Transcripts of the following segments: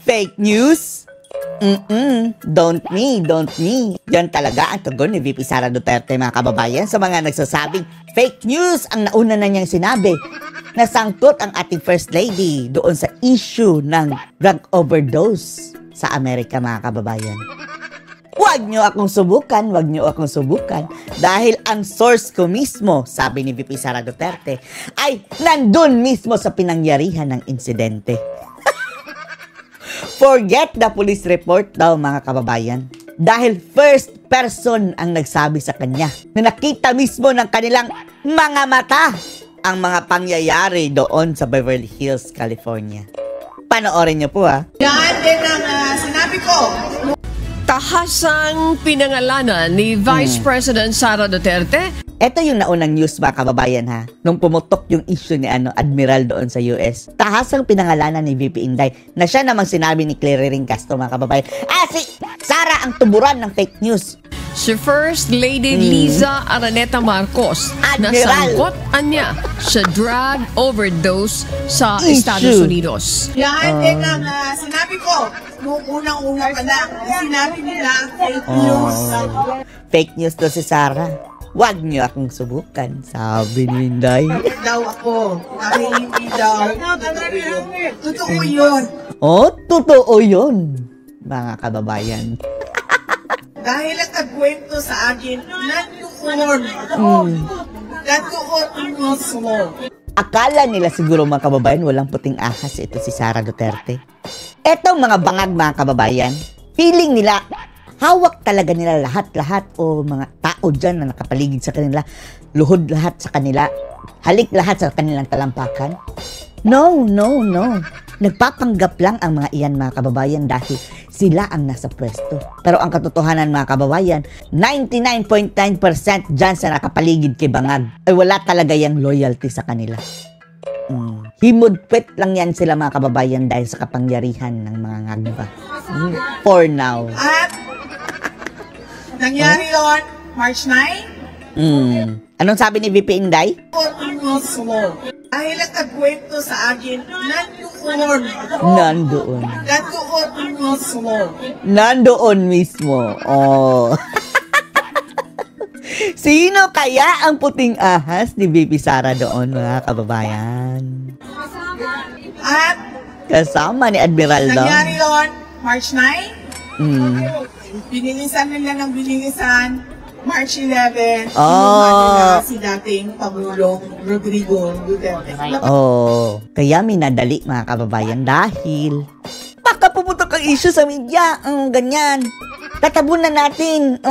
Fake news? Don't me. Yan talaga ang tugon ni VP Sara Duterte, mga kababayan, sa mga nagsasabing fake news ang nauna na niyang sinabi. Nasangkot ang ating First Lady doon sa issue ng drug overdose sa Amerika, mga kababayan. Huwag niyo akong subukan dahil ang source ko mismo, sabi ni VP Sara Duterte, ay nandun mismo sa pinangyarihan ng insidente. Forget the police report daw, mga kababayan. Dahil first person ang nagsabi sa kanya na nakita mismo ng kanilang mga mata ang mga pangyayari doon sa Beverly Hills, California. Panoorin niyo po, ha. Yan din ang sinabi ko. Tahasang pinangalanan ni Vice President Sara Duterte. Ito yung naunang news, mga kababayan, ha. Nung pumutok yung issue ni Admiral doon sa US. Tahasang pinangalanan ni VP Inday na siya namang sinabi ni Clary Ring Castro, mga kababayan. Si Sara ang tuburan ng fake news. Si First Lady Liza Araneta Marcos nasangkot niya sa drug overdose sa Estados Unidos. Yan din ang sinabi ko. Nung unang-una pa lang, sinabi nila fake news. Fake news to si Sara. Huwag niyo akong subukan, sabi ni Inday. Daw ako. Dahil hindi daw. Totoo yun. Oh, totoo yun, mga kababayan. Dahil ang nagkwento sa akin, nandoon. Nandoon mismo. Akala nila siguro, mga kababayan, walang puting ahas ito si Sara Duterte. Etong mga bangag, mga kababayan, feeling nila, hawak talaga nila lahat-lahat o mga tao dyan na nakapaligid sa kanila, luhod lahat sa kanila, halik lahat sa kanilang talampakan. No. Nagpapanggap lang ang mga iyan, mga kababayan, dahil sila ang nasa pwesto. Pero ang katotohanan, mga kababayan, 99.9% dyan sa nakapaligid kay bangag ay wala talaga yung loyalty sa kanila. Himudpwet lang yan sila, mga kababayan, dahil sa kapangyarihan ng mga ngagba. For now. At nangyari yun, March 9. Anong sabi ni VP Inday? Dahil ang nagkwento sa akin, Nandoon mismo. Nandoon mismo. Oh. Sino kaya ang puting ahas ni VP Sara doon, mga kababayan? At kasama ni Admiral daw. nangyari yun, March 9. Binilisan nila ng binilisan, March 11. Nila si dating Pangulong Rodrigo Duterte. Kaya minadali, mga kababayan, dahil baka pumutok ang issue sa media. Ganyan. Tatabunan natin.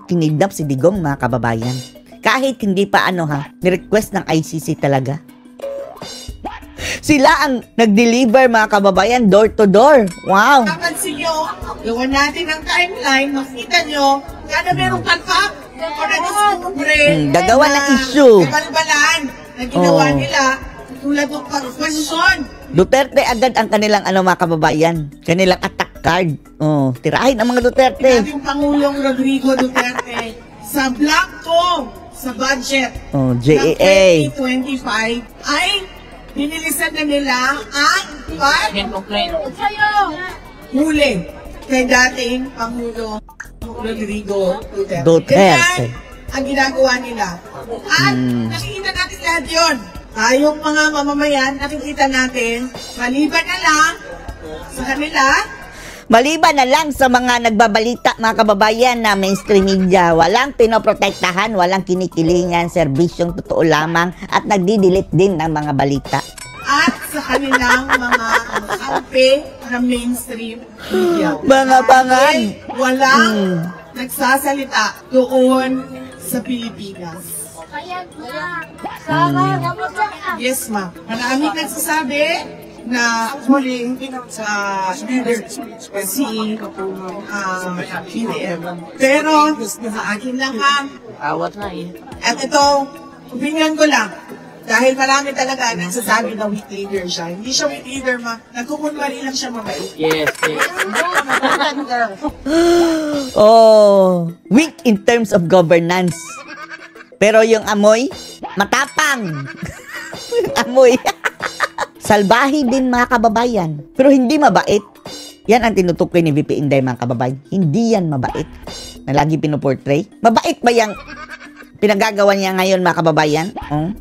Kinidnap si Digong, mga kababayan. Kahit hindi pa ni-request ng ICC talaga. Sila ang nag-deliver, mga kababayan, door to door. Wow. Kapansin nyo, gawa natin ang timeline, makita nyo, kada merong palpak, o na-discover, gagawa ng issue. Kabalbalan na ginawa nila, tulad ng pag-question. Duterte agad ang kanilang mga kababayan, kanilang attack card. Tirahin ang mga Duterte. Ating Pangulong Rodrigo Duterte sa block ko sa budget JAA ng 2025 ay binilisan na nila ang huli kay dating Pangulong Rodrigo Duterte. Yan ang ginagawa nila. At nakikita natin lahat yun. Tayong mga mamamayan, nakikita natin, maliban na lang sa kanila. Maliban na lang sa mga nagbabalita, mga kababayan, na mainstream media, walang pinoprotektahan, walang kinikilingan, serbisyong totoo lamang, at nagdi-delete din ng mga balita. At sa kanilang mga kampi na mainstream media. Mga bangag. Walang nagsasalita doon sa Pilipinas. Yes, ma'am. Maraming nagsasabi na huling sa leader si PDM. Pero sa akin lang, ha? At ito, opinion ko lang. Dahil marami talaga nagsasabi na weak leader siya. Hindi siya weak leader, ma. Nagkukunwari lang siya mabait. Yes. Weak in terms of governance. Pero yung amoy, matapang. Amoy. Salbahi din, mga kababayan. Pero hindi mabait. Yan ang tinutukoy ni VP Inday, mga kababayan. Hindi yan mabait na lagi pinuportray. Mabait ba yung pinagagawa niya ngayon, mga kababayan?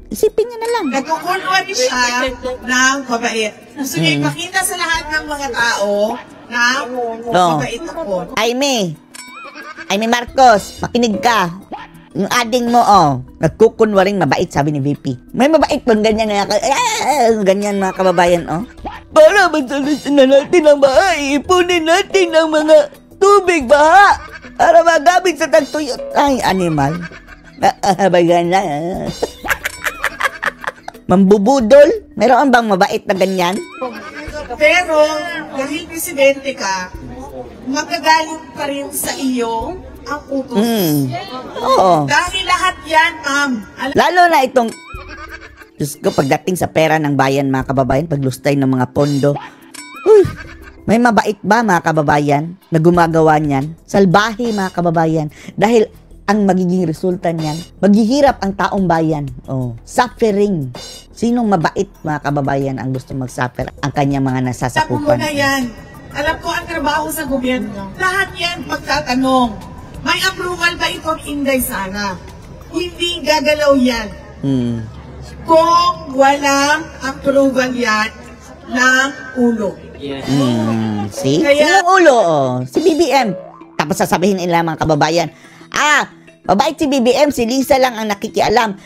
Isipin niya na lang. Nagkukunwari siya ng mabait. Gusto niya ipakita sa lahat ng mga tao na mabait ako. Aimee Marcos, makinig ka. Yung ading mo, nagkukunwaring mabait, sabi ni VP. May mabait bang ganyan na ganyan, mga kababayan, Para masalisin na natin ang baha, ipunin natin ang mga tubig baha para magamit sa tagtuyot. Ay, animal. Bagan na. Mambubudol? Meron bang mabait na ganyan? Pero, dahil presidente ka, magagaling pa rin sa iyo ang utos. Oo. Dahil lahat yan, ma'am. Lalo na itong, Diyos ko, pagdating sa pera ng bayan, mga kababayan, paglustay ng mga pondo, may mabait ba, mga kababayan, na gumagawa niyan? Salbahe, mga kababayan. Dahil ang magiging resulta niyan, maghihirap ang taong bayan. Suffering. Sinong mabait, mga kababayan, ang gusto mag-suffer? Ang kanyang mga nasasakupan. Alam mo na yan. Alam ko ang trabaho sa gobyerno. Lahat yan pagtatanong. May approval ba itong Inday Sara? Hindi gagalaw yan. Kung walang approval yan ng ulo. See? Sinong ulo? Si BBM. Tapos sasabihin nila, mga kababayan, mabait si BBM, si Lisa lang ang nakikialam.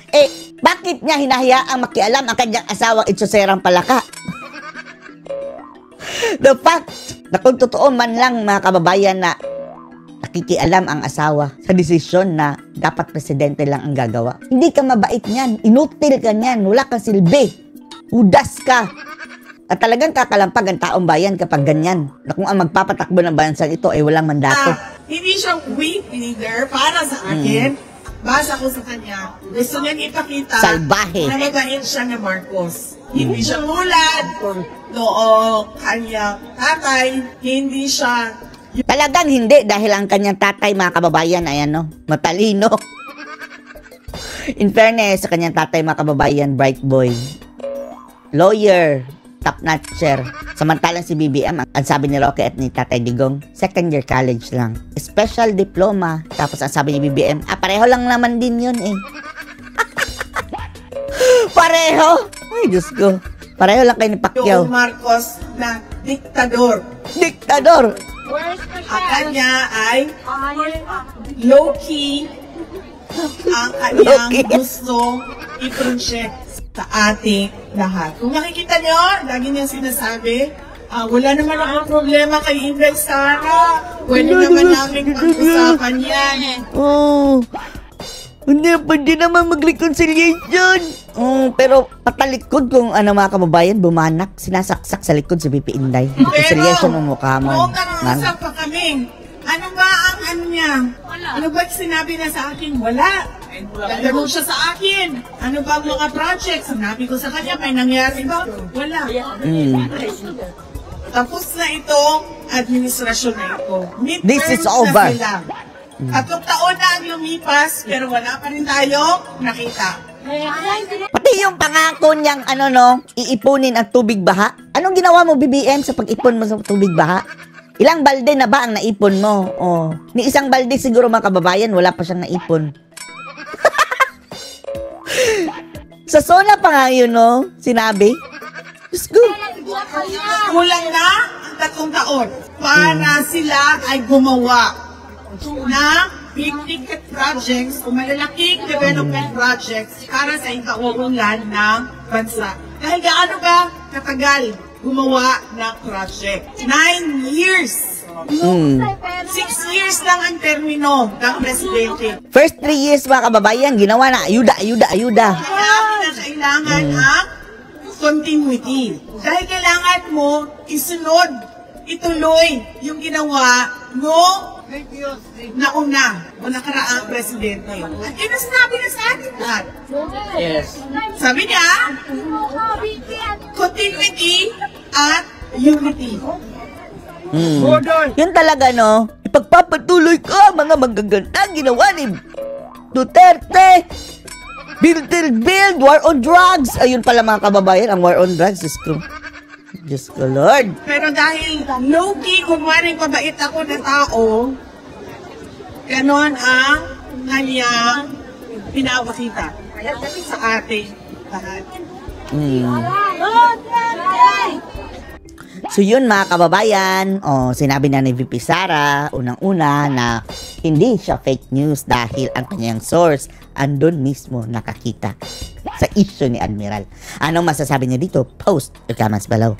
Bakit niya hinahayaang makialam ang kanyang asawang itsuserang palaka? The fact na kung totoo man lang, mga kababayan, na nakikialam ang asawa sa desisyon na dapat presidente lang ang gagawa. Hindi ka mabait niyan. Inutil ka niyan. Wala kang silbi. Udas ka. At talagang kakalampag ang taong bayan kapag ganyan. Na kung ang magpapatakbo ng bansang ito ay walang mandato. Hindi siya weak leader para sa akin. Basa ko sa kanya. Gusto niya ipakita salbahe na mabait siya na Marcos. Hindi siya mulad. Kanya tatay. Hindi siya talagang hindi, dahil ang kanyang tatay, mga kababayan, ay matalino. In fairness, sa kanyang tatay, mga kababayan, bright boy, lawyer, top-notcher. Samantalang si BBM, ang sabi ni Roque at ni Tatay Digong, second year college lang. Special diploma. Tapos ang sabi ni BBM, pareho lang naman din yun Pareho? Ay, Diyos ko. Pareho lang kayo ni Pacquiao. Yung Marcos na diktador. Diktador! Ang kanya ay low-key ang kanyang gusto i-project sa ating lahat. Kung nakikita nyo, lagi niya sinasabi, wala naman akong problema kay Inday Sara. Pwede naman namin pag-usapan yan. Pwede naman mag-reconciliation. Pero patalikod kung mga kababayan, bumanak, sinasaksak sa likod si VP Inday. Reconciliation ng mukha mo. Noong nangusap pa kami, ano ba ang niya? Ano ba sinabi na sa akin? Wala. Nagtanong siya sa akin. Ano ba ang mga projects? Sinabi ko sa kanya, may nangyari ba? Wala. Tapos na itong administrasyon na ito. This is over. Tatlong taon na ang lumipas, pero wala pa rin tayo nakita. Pati yung pangako niyang iipunin ang tubig baha. Anong ginawa mo, BBM, sa pag-ipon mo sa tubig baha? Ilang balde na ba ang naipon mo? Ni isang balde siguro, mga kababayan, wala pa siyang naipon. Sa SONA pa nga yun, sinabi. Diyos ko. Kulang na ang 3 taon para sila ay gumawa na big-ticket projects o malalaking development projects para sa ikauunlad ng bansa. Dahil gaano ba katagal gumawa ng project? 9 years. 6 years lang ang termino ng presidente. First 3 years, mga kababayan, ginawa na ayuda. Kaya kinakailangan ang continuity. Dahil kailangan mo isunod, ituloy yung ginawa mo nauna o nakaraang presidente. At yun ang sinabi na sa atin lahat. Yes. Sabi niya, continuity at unity. Yun talaga, ipagpapatuloy ko ang mga magagandang ginawa ni Duterte. Build, war on drugs. Ayun pala, mga kababayan, ang war on drugs is true. Diyos ko, Lord. Pero dahil low-key, kunwaring pabait ako na tao, ganon ang kanyang pinapakita sa ating lahat. So yun mga kababayan, sinabi na ni VP Sara unang-una na hindi siya fake news dahil ang kanyang source andun mismo nakakita sa issue ni Admiral. Anong masasabi niya dito? Post your comments below.